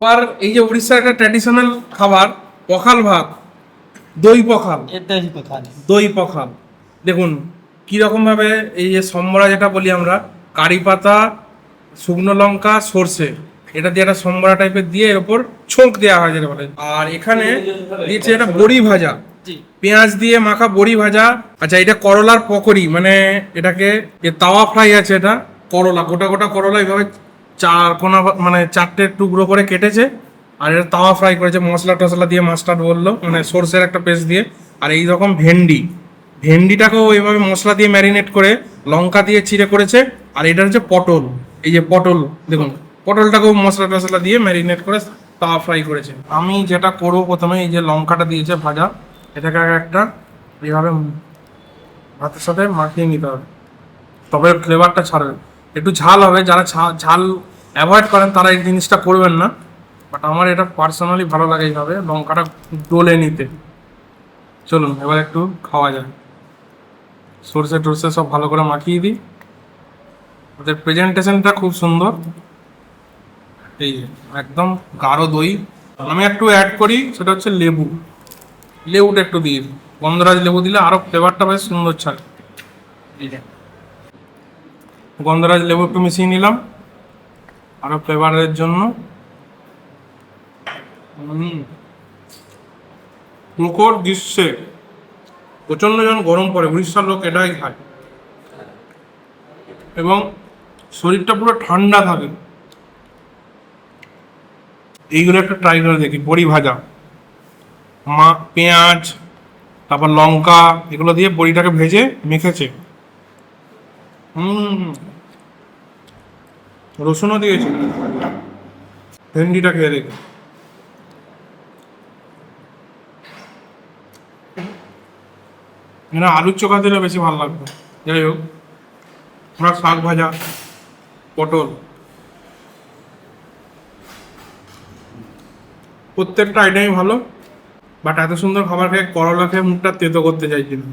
আর এই যে উড়িষ্যার একটা ট্র্যাডিশনাল খাবার পখাল ভাত, দই পখাল। দই পখাল দেখুন কীরকম ভাবে এই যে সম্বরা যেটা বলি আমরা, কারি পাতা, শুকনো লঙ্কা, সর্ষে, এটা দিয়ে একটা সম্বরা টাইপের দিয়ে এর ওপর ছোঁক দেওয়া হয় যেটা বলে। আর এখানে দিয়েছে এটা বড়ি ভাজা, পেঁয়াজ দিয়ে মাখা বড়ি ভাজা। আচ্ছা, এটা করলার পকোড়ি, মানে এটাকে তাওয়া ফ্রাই আছে, এটা করলা, গোটা গোটা করলা এইভাবে চার কোনা মানে চারটে টুকরো করে কেটেছে, আর এটা তাওয়া ফ্রাই করেছে মশলা টশলা দিয়ে, মাস্টার্ড বললো, মানে সর্ষের একটা পেস্ট দিয়ে। আর এই রকম ভেন্ডিটাকেও এইভাবে মশলা দিয়ে ম্যারিনেট করে লঙ্কা দিয়ে চিড়ে করেছে। আর এটা হচ্ছে পটল, এই যে পটল দেখুন, পটলটাকেও মশলা টশলা দিয়ে ম্যারিনেট করে তাওয়া ফ্রাই করেছে। আমি যেটা করবো প্রথমে, এই যে লঙ্কাটা দিয়েছে ভাজা, এটাকে একটা এইভাবে ভাতের সাথে মাখিয়ে নিতে হবে, তবে ফ্লেভারটা ছাড়বে। একটু ঝাল হবে, যারা ঝাল অ্যাভয়েড করেন তারা এই জিনিসটা করবেন না, বাট আমার এটা পার্সোনালি ভালো লাগে এইভাবে লঙ্কাটা ডলে নিতে। চলুন এবার একটু খাওয়া যায়। সরষে টরষে সব ভালো করে মাখিয়ে দিই। ওদের প্রেজেন্টেশনটা খুব সুন্দর, এই যে একদম গাঢ় দই। আমি একটু অ্যাড করি, সেটা হচ্ছে লেবুটা একটু দিই, গন্ধরাজ লেবু দিলে আরও ফ্লেভারটা বেশ সুন্দর ছাড়ে। এই যে গন্ধরাজ লেবু একটু মিশিয়ে নিলাম আরও ফ্লেভারের জন্য। প্রখর গ্রীষ্মে প্রচণ্ড যখন গরম পড়ে উড়িষ্যার লোক এটাই খায় এবং শরীরটা পুরো ঠান্ডা থাকে। এইগুলো একটা ট্রাই করে দেখি। বড়ি ভাজা, পেঁয়াজ, তারপর লঙ্কা, এগুলো দিয়ে বড়িটাকে ভেজে মেখেছে। রসুনও দিয়েছে। ভেন্ডিটা খেয়ে দেখে, আলুর চোখা দিলে বেশি ভালো লাগবে। যাই হোক, আমরা শাক ভাজা, পটল, প্রত্যেকটা আইটেমই ভালো, বাট এত সুন্দর খাবার খেয়ে করলা খেয়ে মুখটা তেতো করতে চাইছি না।